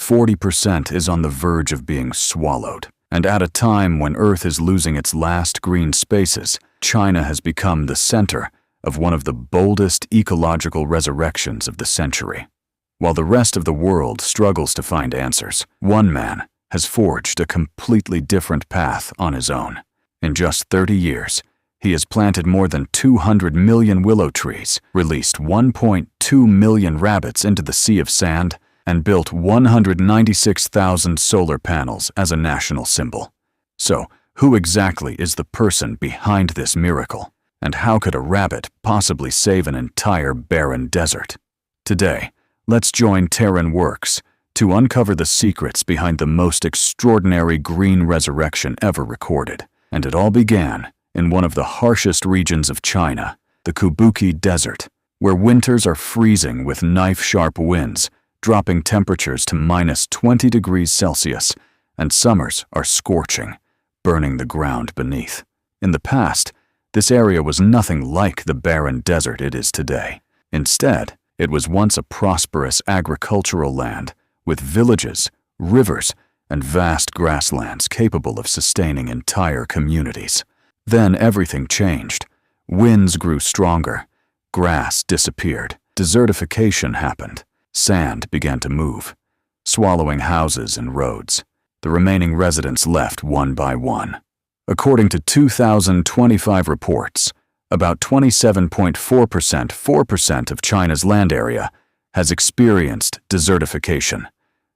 40% is on the verge of being swallowed. And at a time when Earth is losing its last green spaces, China has become the center of one of the boldest ecological resurrections of the century. While the rest of the world struggles to find answers, one man has forged a completely different path on his own. In just 30 years, he has planted more than 200 million willow trees, released 1.2 million rabbits into the sea of sand, and built 196,000 solar panels as a national symbol. So, who exactly is the person behind this miracle? And how could a rabbit possibly save an entire barren desert? Today, let's join Terran Works to uncover the secrets behind the most extraordinary green resurrection ever recorded. And it all began in one of the harshest regions of China, the Kabuki Desert, where winters are freezing with knife-sharp winds, dropping temperatures to -20 degrees Celsius, and summers are scorching, burning the ground beneath. In the past, this area was nothing like the barren desert it is today. Instead, it was once a prosperous agricultural land with villages, rivers, and vast grasslands capable of sustaining entire communities. Then everything changed. Winds grew stronger, grass disappeared, desertification happened, sand began to move, swallowing houses and roads. The remaining residents left one by one. According to 2025 reports, about 27.4% of China's land area has experienced desertification,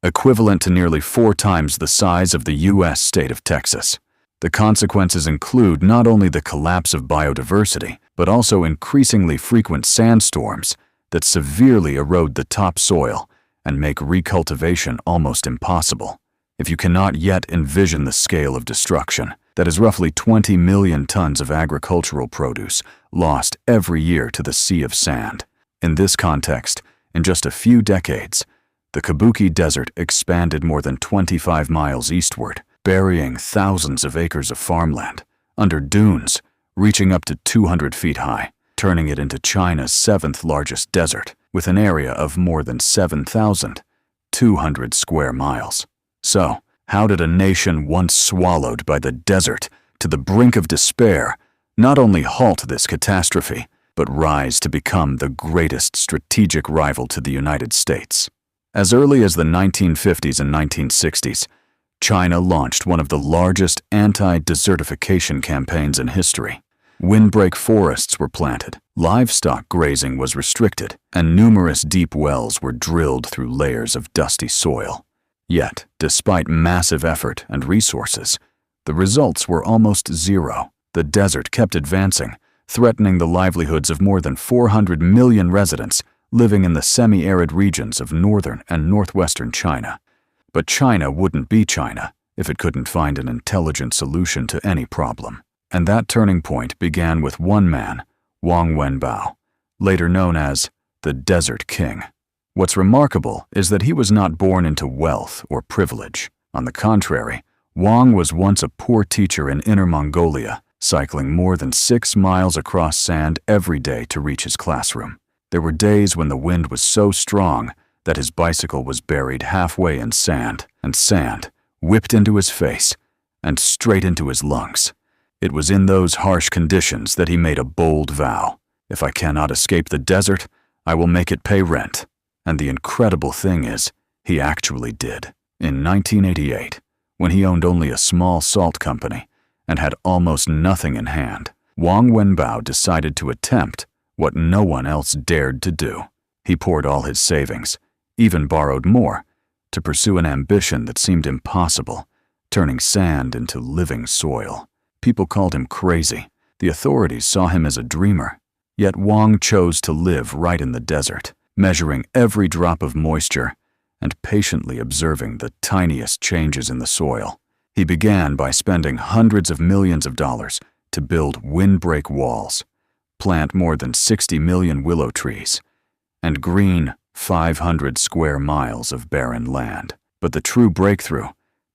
equivalent to nearly 4 times the size of the U.S. state of Texas. The consequences include not only the collapse of biodiversity, but also increasingly frequent sandstorms that severely erode the topsoil and make recultivation almost impossible. If you cannot yet envision the scale of destruction, that is roughly 20 million tons of agricultural produce lost every year to the sea of sand. In this context, in just a few decades, the Kabuki Desert expanded more than 25 miles eastward, burying thousands of acres of farmland under dunes reaching up to 200 feet high, turning it into China's 7th largest desert, with an area of more than 7,200 square miles. So, how did a nation once swallowed by the desert to the brink of despair not only halt this catastrophe, but rise to become the greatest strategic rival to the United States? As early as the 1950s and 1960s, China launched one of the largest anti-desertification campaigns in history. Windbreak forests were planted, livestock grazing was restricted, and numerous deep wells were drilled through layers of dusty soil. Yet, despite massive effort and resources, the results were almost zero. The desert kept advancing, threatening the livelihoods of more than 400 million residents living in the semi-arid regions of northern and northwestern China. But China wouldn't be China if it couldn't find an intelligent solution to any problem. And that turning point began with one man, Wang Wenbao, later known as the Desert King. What's remarkable is that he was not born into wealth or privilege. On the contrary, Wang was once a poor teacher in Inner Mongolia, cycling more than 6 miles across sand every day to reach his classroom. There were days when the wind was so strong that his bicycle was buried halfway in sand, and sand whipped into his face and straight into his lungs. It was in those harsh conditions that he made a bold vow. If I cannot escape the desert, I will make it pay rent. And the incredible thing is, he actually did. In 1988, when he owned only a small salt company and had almost nothing in hand, Wang Wenbao decided to attempt what no one else dared to do. He poured all his savings, even borrowed more, to pursue an ambition that seemed impossible, turning sand into living soil. People called him crazy. The authorities saw him as a dreamer. Yet Wang chose to live right in the desert, measuring every drop of moisture and patiently observing the tiniest changes in the soil. He began by spending hundreds of millions of dollars to build windbreak walls, plant more than 60 million willow trees, and green 500 square miles of barren land. But the true breakthrough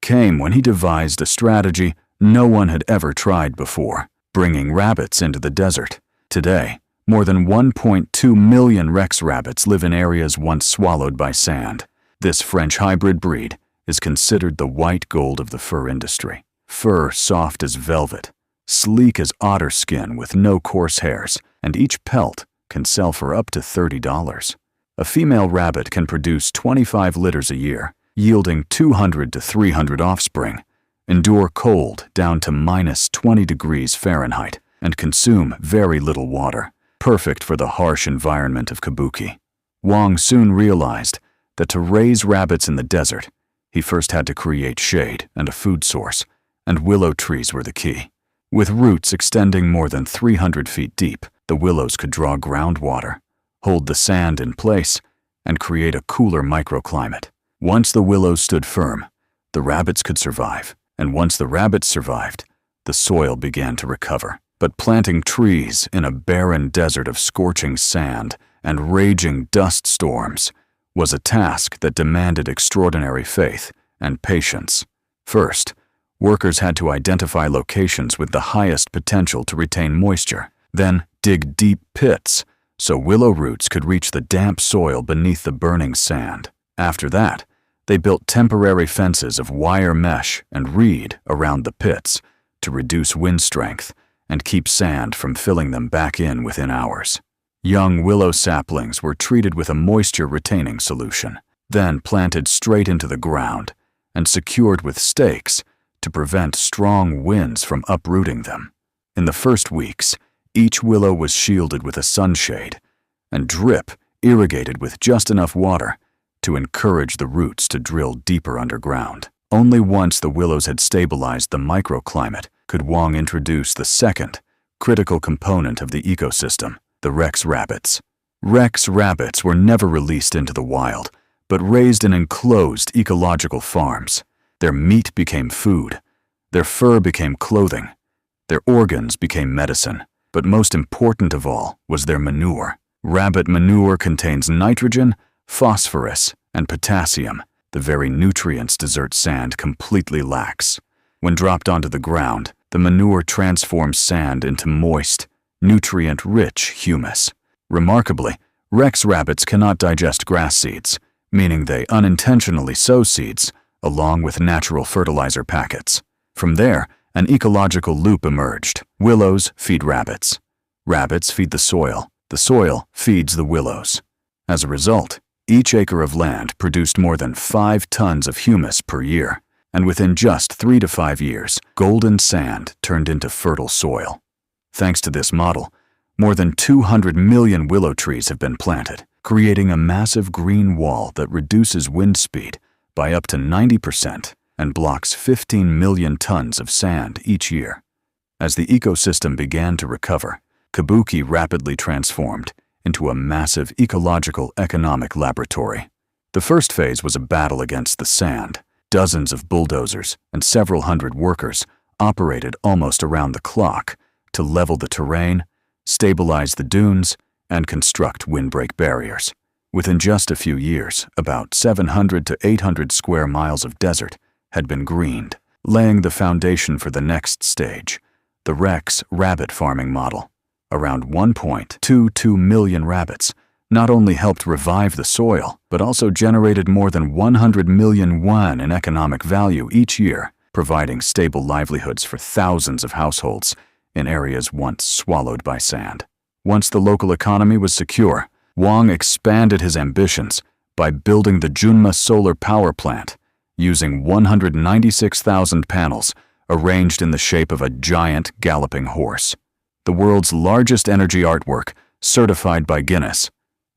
came when he devised a strategy no one had ever tried before, bringing rabbits into the desert. Today, more than 1.2 million Rex rabbits live in areas once swallowed by sand. This French hybrid breed is considered the white gold of the fur industry. Fur soft as velvet, sleek as otter skin with no coarse hairs, and each pelt can sell for up to $30. A female rabbit can produce 25 litters a year, yielding 200 to 300 offspring, endure cold down to -20 degrees Fahrenheit, and consume very little water, perfect for the harsh environment of Kabuki. Wang soon realized that to raise rabbits in the desert, he first had to create shade and a food source, and willow trees were the key. With roots extending more than 300 feet deep, the willows could draw groundwater, hold the sand in place, and create a cooler microclimate. Once the willows stood firm, the rabbits could survive, and once the rabbits survived, the soil began to recover. But planting trees in a barren desert of scorching sand and raging dust storms was a task that demanded extraordinary faith and patience. First, workers had to identify locations with the highest potential to retain moisture, then dig deep pits so willow roots could reach the damp soil beneath the burning sand. After that, they built temporary fences of wire mesh and reed around the pits to reduce wind strength and keep sand from filling them back in within hours. Young willow saplings were treated with a moisture-retaining solution, then planted straight into the ground and secured with stakes to prevent strong winds from uprooting them. In the first weeks, each willow was shielded with a sunshade and drip irrigated with just enough water to encourage the roots to drill deeper underground. Only once the willows had stabilized the microclimate could Wang introduce the second, critical component of the ecosystem, the Rex rabbits. Rex rabbits were never released into the wild, but raised in enclosed ecological farms. Their meat became food, their fur became clothing, their organs became medicine, but most important of all was their manure. Rabbit manure contains nitrogen, phosphorus, and potassium, the very nutrients desert sand completely lacks. When dropped onto the ground, the manure transforms sand into moist, nutrient-rich humus. Remarkably, Rex rabbits cannot digest grass seeds, meaning they unintentionally sow seeds along with natural fertilizer packets. From there, an ecological loop emerged. Willows feed rabbits. Rabbits feed the soil feeds the willows. As a result, each acre of land produced more than 5 tons of humus per year, and within just 3 to 5 years, golden sand turned into fertile soil. Thanks to this model, more than 200 million willow trees have been planted, creating a massive green wall that reduces wind speed by up to 90% and blocks 15 million tons of sand each year. As the ecosystem began to recover, Kabuki rapidly transformed into a massive ecological economic laboratory. The first phase was a battle against the sand. Dozens of bulldozers and several hundred workers operated almost around the clock to level the terrain, stabilize the dunes, and construct windbreak barriers. Within just a few years, about 700 to 800 square miles of desert had been greened, laying the foundation for the next stage, the Rex rabbit farming model. Around 1.22 million rabbits not only helped revive the soil, but also generated more than 100 million won in economic value each year, providing stable livelihoods for thousands of households in areas once swallowed by sand. Once the local economy was secure, Wang expanded his ambitions by building the Junma solar power plant, using 196,000 panels arranged in the shape of a giant galloping horse. The world's largest energy artwork, certified by Guinness.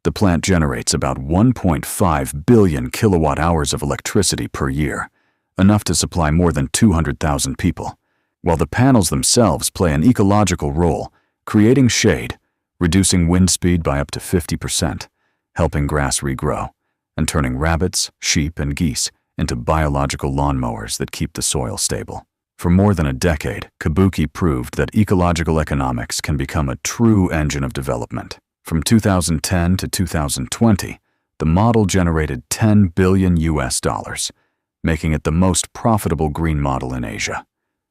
The plant generates about 1.5 billion kilowatt-hours of electricity per year, enough to supply more than 200,000 people, while the panels themselves play an ecological role, creating shade, reducing wind speed by up to 50%, helping grass regrow, and turning rabbits, sheep, and geese into biological lawnmowers that keep the soil stable. For more than a decade, Kabuki proved that ecological economics can become a true engine of development. From 2010 to 2020, the model generated $10 billion, making it the most profitable green model in Asia.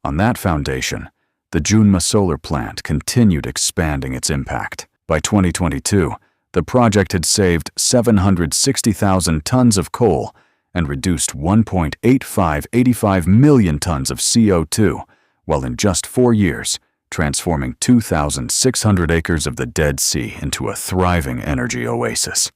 On that foundation, the Junma solar plant continued expanding its impact. By 2022, the project had saved 760,000 tons of coal and reduced 1.8585 million tons of CO2, while in just 4 years, transforming 2,600 acres of the Dead Sea into a thriving energy oasis.